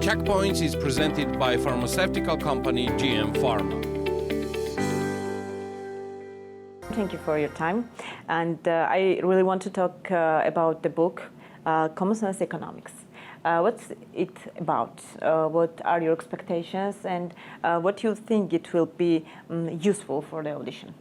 Checkpoints is presented by pharmaceutical company GM Pharma. Thank you for your time. And I really want to talk about the book, Common Sense Economics. What's it about? What are your expectations, and what do you think it will be useful for the audition?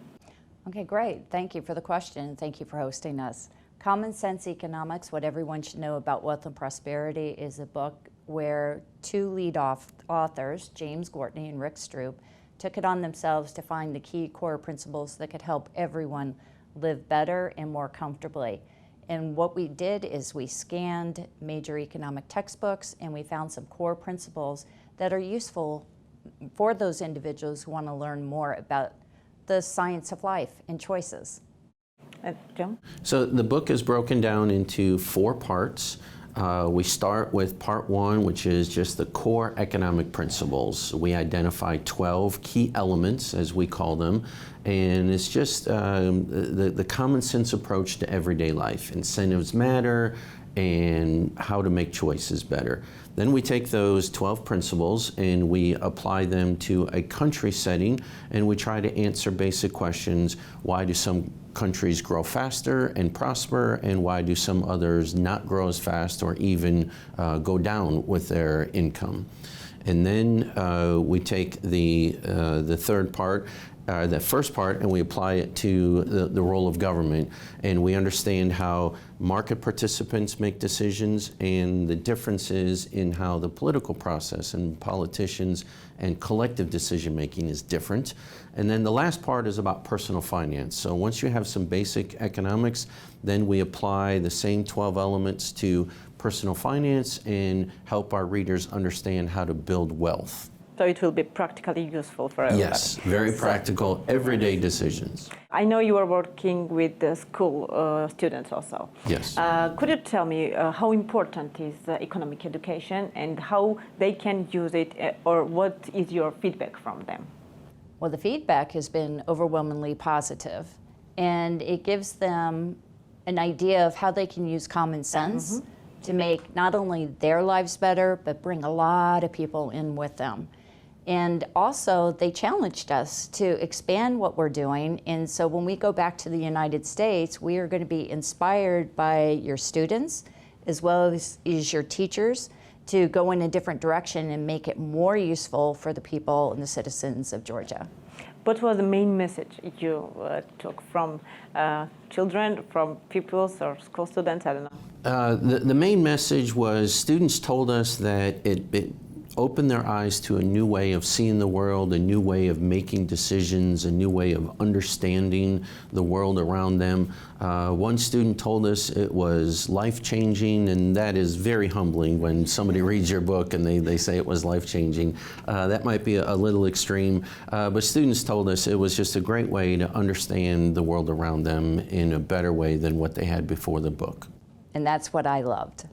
Okay, great. Thank you for the question. Thank you for hosting us. Common Sense Economics, What Everyone Should Know About Wealth and Prosperity, is a book where two lead authors, James Gortney and Rick Stroop, took it on themselves to find the key core principles that could help everyone live better and more comfortably. And what we did is we scanned major economic textbooks and we found some core principles that are useful for those individuals who want to learn more about the science of life and choices. John? So the book is broken down into 4 parts. We start with part 1, which is just the core economic principles. We identify 12 key elements, as we call them, and it's just the common sense approach to everyday life. Incentives matter, and how to make choices better. Then we take those 12 principles and we apply them to a country setting, and we try to answer basic questions. Why do some countries grow faster and prosper, and why do some others not grow as fast or even go down with their income? And then we take the third part, the first part, and we apply it to the role of government, and we understand how market participants make decisions and the differences in how the political process and politicians and collective decision making is different. And then the last part is about personal finance. So once you have some basic economics, then we apply the same 12 elements to personal finance and help our readers understand how to build wealth. So it will be practically useful for everyone. Yes, very practical, everyday decisions. I know you are working with the school students also. Yes. Could you tell me how important is economic education and how they can use it, or what is your feedback from them? Well, the feedback has been overwhelmingly positive, and it gives them an idea of how they can use common sense to make not only their lives better, but bring a lot of people in with them. And also, they challenged us to expand what we're doing. And so when we go back to the United States, we are going to be inspired by your students, as well as your teachers, to go in a different direction and make it more useful for the people and the citizens of Georgia. What was the main message you took from children, from pupils or school students? I don't know. The main message was students told us that it opened their eyes to a new way of seeing the world, a new way of making decisions, a new way of understanding the world around them. One student told us it was life-changing, and that is very humbling when somebody reads your book and they say it was life-changing. That might be a little extreme, but students told us it was just a great way to understand the world around them in a better way than what they had before the book. And that's what I loved.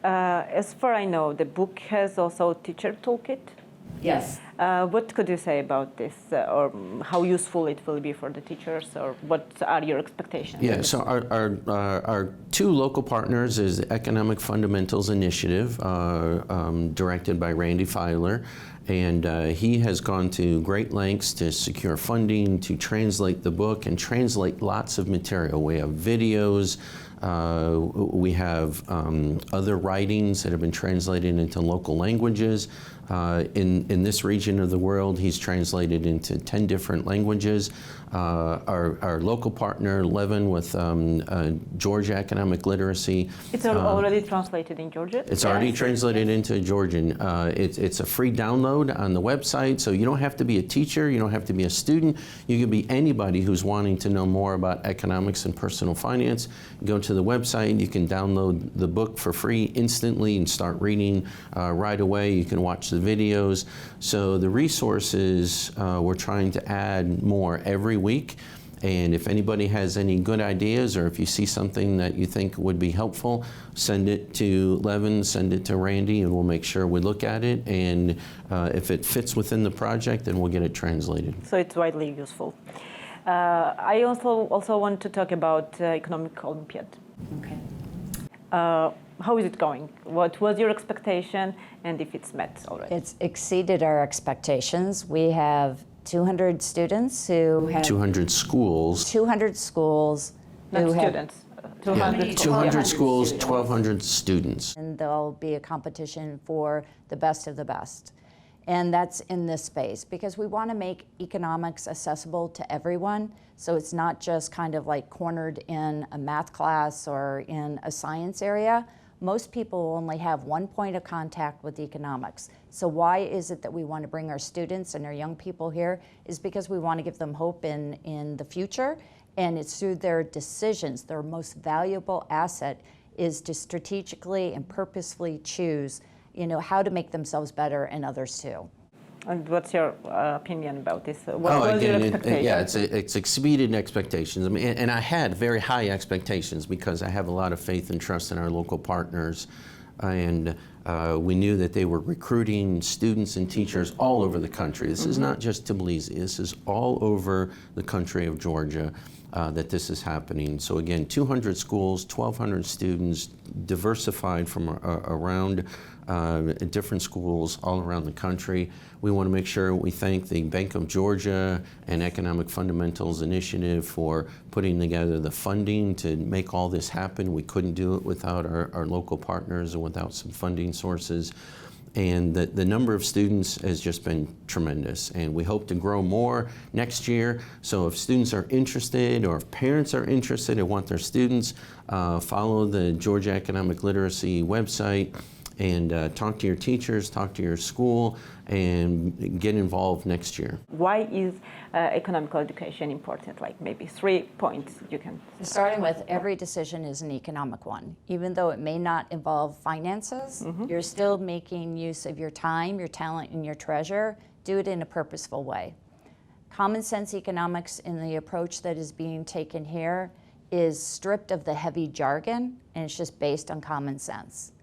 As far as I know, the book has also a teacher toolkit. Yes. What could you say about this, or how useful it will be for the teachers, or what are your expectations? Yeah, so our 2 local partners is the Economic Fundamentals Initiative, directed by Randy Feiler, and he has gone to great lengths to secure funding, to translate the book and translate lots of material. We have videos, we have other writings that have been translated into local languages. In this region of the world, he's translated into 10 different languages. Our local partner, Levin, with Georgia Economic Literacy. It's already translated in Georgia? It's already translated into Georgian. It's a free download on the website, so you don't have to be a teacher, you don't have to be a student. You can be anybody who's wanting to know more about economics and personal finance. Go to the website, you can download the book for free instantly and start reading right away. You can watch the videos. So the resources, we're trying to add more every week. And if anybody has any good ideas, or if you see something that you think would be helpful, send it to Levin, send it to Randy, and we'll make sure we look at it. And if it fits within the project, then we'll get it translated. So it's widely useful. I also want to talk about Economic Olympiad. Okay. how is it going? What was your expectation, and if it's met already? It's exceeded our expectations. We have 200 students who have 200 schools. 200 schools Not who have, students. 200. Yeah, 200 schools, 1,200 students. and there'll be a competition for the best of the best. And that's in this space because we want to make economics accessible to everyone. So it's not just kind of like cornered in a math class or in a science area. Most people only have one point of contact with economics. So why is it that we want to bring our students and our young people here? Is because we want to give them hope in the future. And it's through their decisions. Their most valuable asset is to strategically and purposefully choose, how to make themselves better and others too. And what's your opinion about this? What was your expectation? It's exceeded expectations. I mean, and I had very high expectations because I have a lot of faith and trust in our local partners. And we knew that they were recruiting students and teachers all over the country. This is not just Tbilisi. This is all over the country of Georgia that this is happening. So again, 200 schools, 1,200 students, diversified from around different schools all around the country. We want to make sure we thank the Bank of Georgia and Economic Fundamentals Initiative for putting together the funding to make all this happen. We couldn't do it without our local partners and without some funding sources. And the number of students has just been tremendous. And we hope to grow more next year. So if students are interested or if parents are interested and want their students, follow the Georgia Economic Literacy website and talk to your teachers, talk to your school, and get involved next year. Why is economical education important? Like maybe 3 points you can. Starting with, every decision is an economic one. Even though it may not involve finances, you're still making use of your time, your talent, and your treasure. Do it in a purposeful way. Common sense economics in the approach that is being taken here is stripped of the heavy jargon, and it's just based on common sense.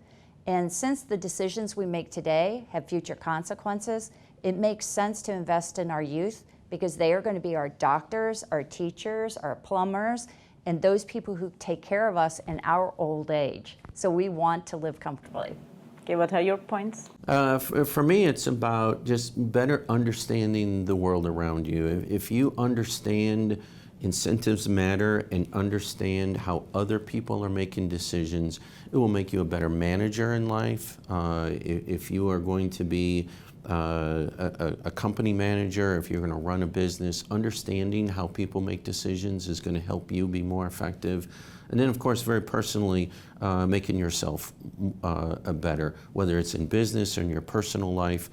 And since the decisions we make today have future consequences, it makes sense to invest in our youth because they are going to be our doctors, our teachers, our plumbers, and those people who take care of us in our old age. So we want to live comfortably. Okay, what are your points? For me, it's about just better understanding the world around you. If you understand incentives matter and understand how other people are making decisions, it will make you a better manager in life. If you are going to be a company manager, if you're going to run a business, understanding how people make decisions is going to help you be more effective. And then, of course, very personally, making yourself better, whether it's in business or in your personal life,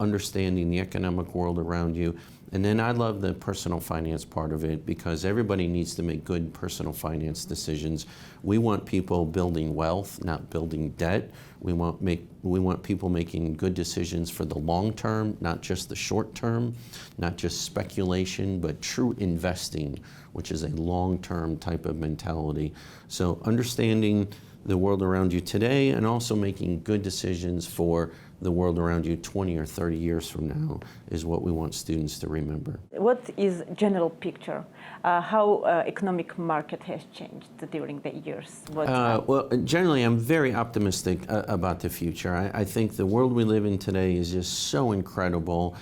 understanding the economic world around you. And then I love the personal finance part of it because everybody needs to make good personal finance decisions. We want people building wealth, not building debt. We want people making good decisions for the long term, not just the short term, not just speculation, but true investing, which is a long-term type of mentality. So understanding the world around you today and also making good decisions for the world around you 20 or 30 years from now is what we want students to remember. What is general picture? How economic market has changed during the years? Well, generally, I'm very optimistic about the future. I think the world we live in today is just so incredible.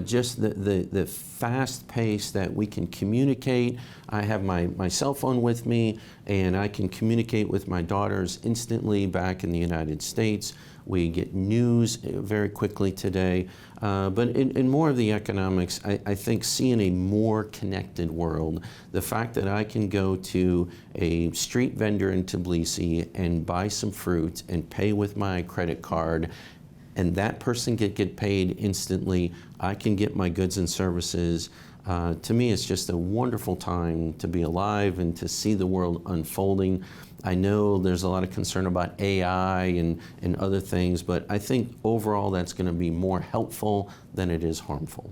Just the fast pace that we can communicate. I have my cell phone with me, and I can communicate with my daughters instantly back in the United States. We get news very quickly today. But in more of the economics, I think seeing a more connected world, the fact that I can go to a street vendor in Tbilisi and buy some fruit and pay with my credit card, and that person get paid instantly, I can get my goods and services. To me, it's just a wonderful time to be alive and to see the world unfolding. I know there's a lot of concern about AI and other things, but I think overall that's going to be more helpful than it is harmful.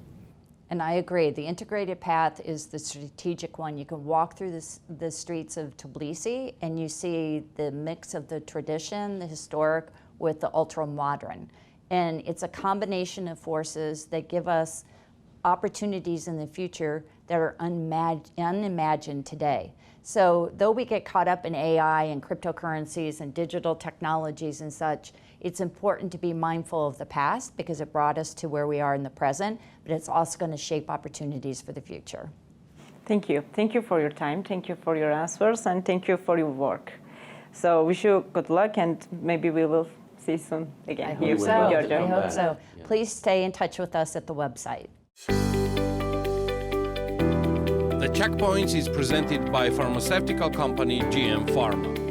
And I agree. The integrated path is the strategic one. You can walk through the streets of Tbilisi and you see the mix of the tradition, the historic, with the ultra-modern. And it's a combination of forces that give us opportunities in the future that are unimagined today. So though we get caught up in AI and cryptocurrencies and digital technologies and such, it's important to be mindful of the past because it brought us to where we are in the present, but it's also going to shape opportunities for the future. Thank you. Thank you for your time. Thank you for your answers, and thank you for your work. So wish you good luck, and maybe we will see you soon again here in Georgia. I hope so. Please stay in touch with us at the website. The Checkpoints is presented by pharmaceutical company GM Pharma.